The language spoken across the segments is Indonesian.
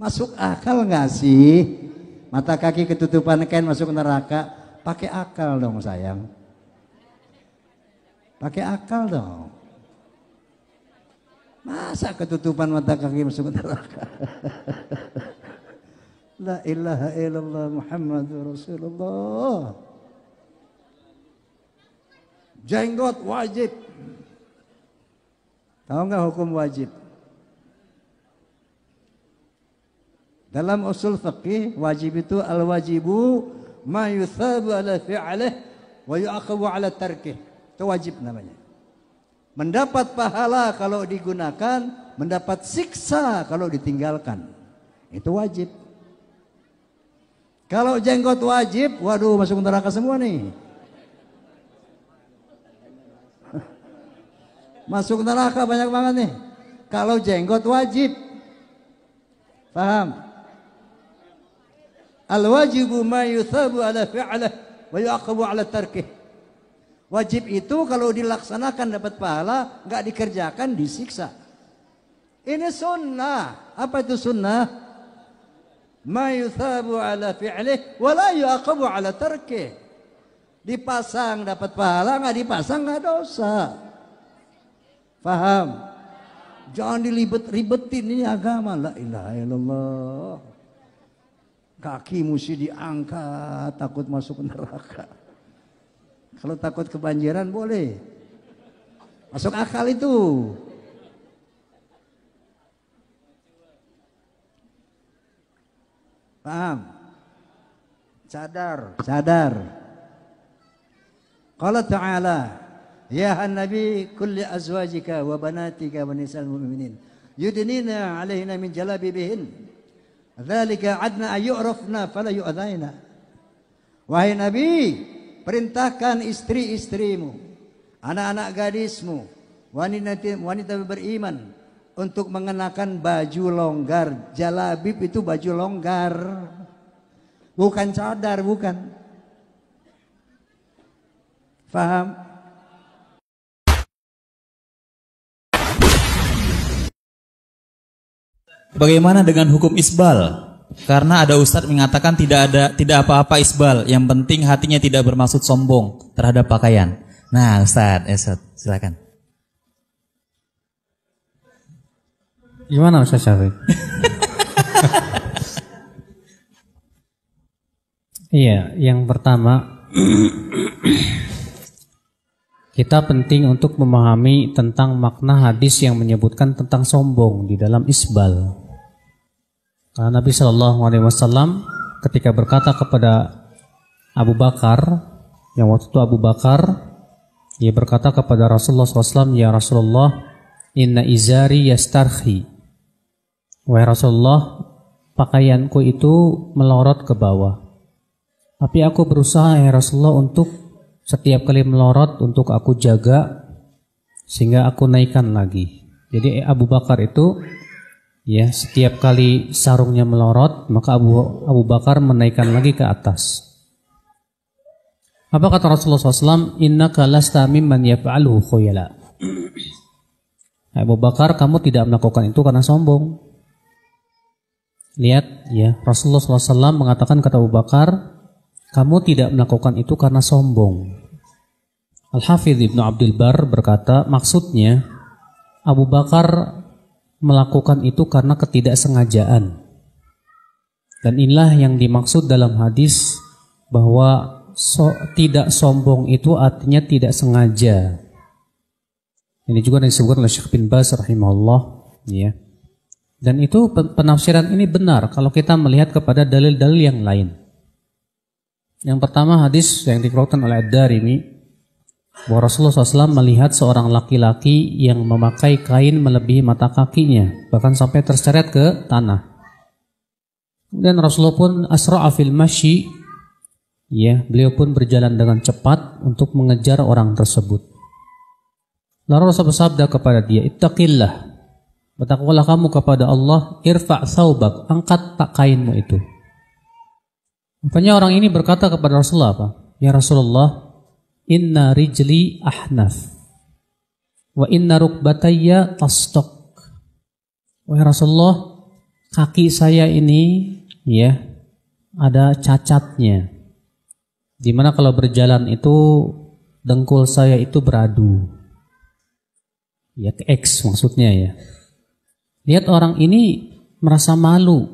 Masuk akal nggak sih? Mata kaki ketutupan kain masuk neraka. Pakai akal dong sayang. Pakai akal dong. Masa ketutupan mata kaki masuk neraka? La ilaha illallah Muhammadur Rasulullah. Jenggot wajib. Tahu nggak hukum wajib? Dalam usul fiqih, wajib itu al-wajibu ma yuthabu ala fi'lih wa yu'aqabu ala tarkih. Itu wajib namanya. Mendapat pahala kalau digunakan, mendapat siksa kalau ditinggalkan. Itu wajib. Kalau jenggot wajib, waduh masuk neraka semua nih. Masuk neraka banyak banget nih. Kalau jenggot wajib. Paham? Al-wajibu ma yuthabu ala fi'lah wa yu'aqabu ala tarkih. Wajib itu kalau dilaksanakan dapat pahala, enggak dikerjakan disiksa. Ini sunnah. Apa itu sunnah? Ma yuthabu ala fi'lih wa la yu'aqabu ala tarkih. Dipasang dapat pahala, enggak dipasang enggak dosa. Paham? Jangan dilibet-ribetin, ini agama. La ilaha illallah. Kaki mesti diangkat, takut masuk neraka. Kalau takut kebanjiran boleh. Masuk akal itu. Paham? Sadar. Qala ta'ala, ya Nabi kulli azwajika wa banatika wa nisa'il mu'minin yudnina 'alaihina min jalabibihin. Dzalika adna ayyurafna fala yu'dzaina. Wahai Nabi, perintahkan istri-istrimu, anak-anak gadismu, wanita beriman untuk mengenakan baju longgar. Jalabib itu baju longgar. Bukan cadar, bukan. Faham? Bagaimana dengan hukum isbal? Karena ada ustadz mengatakan tidak apa-apa isbal, yang penting hatinya tidak bermaksud sombong terhadap pakaian. Nah, ustadz, silakan. Gimana Ustaz Syafiq? Iya, yang pertama kita penting untuk memahami tentang makna hadis yang menyebutkan tentang sombong di dalam isbal. Karena Nabi Shallallahu Alaihi Wasallam ketika berkata kepada Abu Bakar, yang waktu itu Abu Bakar, dia berkata kepada Rasulullah SAW, ya Rasulullah, inna izari yastarhi. Wahai Rasulullah, pakaianku itu melorot ke bawah. Tapi aku berusaha ya Rasulullah untuk setiap kali melorot untuk aku jaga sehingga aku naikkan lagi. Jadi Abu Bakar itu ya setiap kali sarungnya melorot maka Abu Bakar menaikkan lagi ke atas. Apa kata Rasulullah SAW? Innaka lasta mimman yaf'aluhu khuyala. Abu Bakar, kamu tidak melakukan itu karena sombong. Lihat ya, Rasulullah SAW mengatakan kata Abu Bakar, kamu tidak melakukan itu karena sombong. Al-Hafidh Ibnu Abdul Bar berkata, maksudnya Abu Bakar melakukan itu karena ketidaksengajaan. Dan inilah yang dimaksud dalam hadis bahwa tidak sombong itu artinya tidak sengaja. Ini juga disebutkan oleh Syekh bin Baz rahimahullah, ya. Dan itu penafsiran ini benar kalau kita melihat kepada dalil-dalil yang lain. Yang pertama hadis yang dikeluarkan oleh Ad-Darimi bahwa Rasulullah SAW melihat seorang laki-laki yang memakai kain melebihi mata kakinya, bahkan sampai terseret ke tanah. Dan Rasulullah pun asra'a fil masyi, ya, beliau pun berjalan dengan cepat untuk mengejar orang tersebut. Lalu Rasulullah bersabda kepada dia, ittaqillah, bertakwalah kamu kepada Allah, irfa' thawbak, angkat tak kainmu itu. Rupanya orang ini berkata kepada Rasulullah apa? Ya Rasulullah, inna rijli ahnaf wa inna rukbatayya tastok. Wahai Rasulullah, kaki saya ini ya ada cacatnya. Dimana kalau berjalan itu dengkul saya itu beradu. Ya X maksudnya ya. Lihat orang ini merasa malu.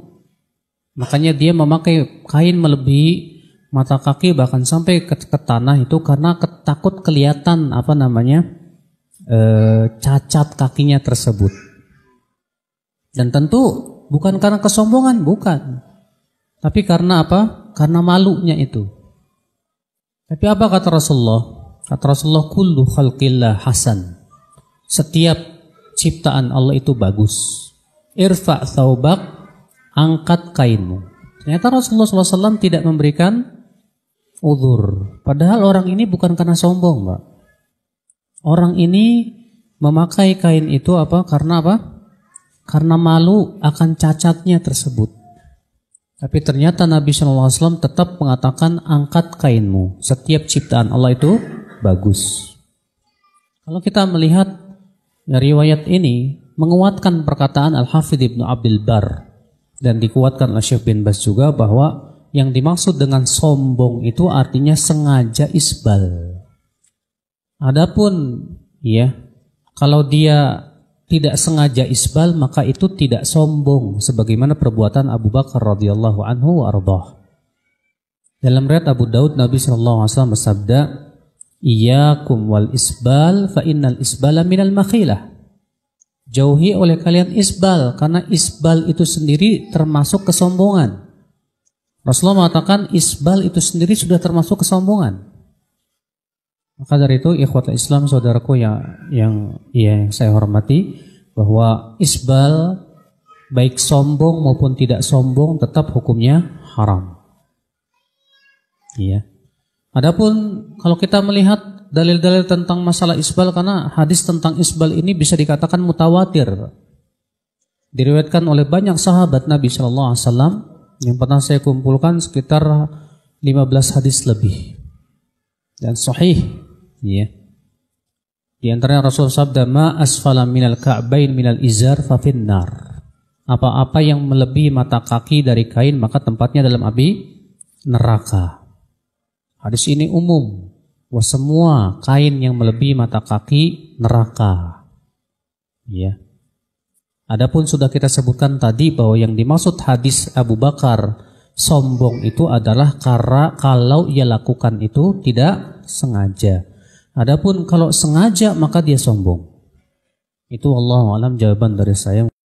Makanya dia memakai kain melebihi mata kaki bahkan sampai ke tanah itu karena takut kelihatan cacat kakinya tersebut. Dan tentu bukan karena kesombongan, bukan. Tapi karena apa? Karena malunya itu. Tapi apa kata Rasulullah? Kata Rasulullah, kullu khalqillah hasan. Setiap ciptaan Allah itu bagus. Irfa' thawbak, angkat kainmu. Ternyata Rasulullah SAW tidak memberikan uzur. Padahal orang ini bukan karena sombong, Pak. Orang ini memakai kain itu karena apa? Karena malu akan cacatnya tersebut. Tapi ternyata Nabi SAW tetap mengatakan angkat kainmu. Setiap ciptaan Allah itu bagus. Kalau kita melihat riwayat ini menguatkan perkataan Al-Hafidh Ibnu Abdul Bar dan dikuatkan oleh Syekh bin Baz juga bahwa yang dimaksud dengan sombong itu artinya sengaja isbal. Adapun kalau dia tidak sengaja isbal maka itu tidak sombong sebagaimana perbuatan Abu Bakar radhiyallahu anhu wa ardhah. Dalam riwayat Abu Daud Nabi sallallahu alaihi wasallam bersabda, "Iyyakum wal isbal fa innal isbala minal makhilah." Jauhi oleh kalian isbal karena isbal itu sendiri termasuk kesombongan. Rasulullah mengatakan isbal itu sendiri sudah termasuk kesombongan. Maka dari itu ikhwatul Islam saudaraku yang saya hormati, bahwa isbal baik sombong maupun tidak sombong tetap hukumnya haram. Iya. Adapun kalau kita melihat dalil-dalil tentang masalah isbal, karena hadis tentang isbal ini bisa dikatakan mutawatir. Diriwayatkan oleh banyak sahabat Nabi sallallahu alaihi wasallam yang pernah saya kumpulkan sekitar 15 hadis lebih. Dan sahih, ya. Di antaranya Rasul sabda, "Ma asfala minal ka'bain minal izar fa finnar." Apa-apa yang melebihi mata kaki dari kain maka tempatnya dalam api neraka. Hadis ini umum. Wah, semua kain yang melebihi mata kaki neraka. Ya. Adapun sudah kita sebutkan tadi bahwa yang dimaksud hadis Abu Bakar sombong itu adalah karena kalau ia lakukan itu tidak sengaja. Adapun kalau sengaja maka dia sombong. Itu wallahu alam jawaban dari saya.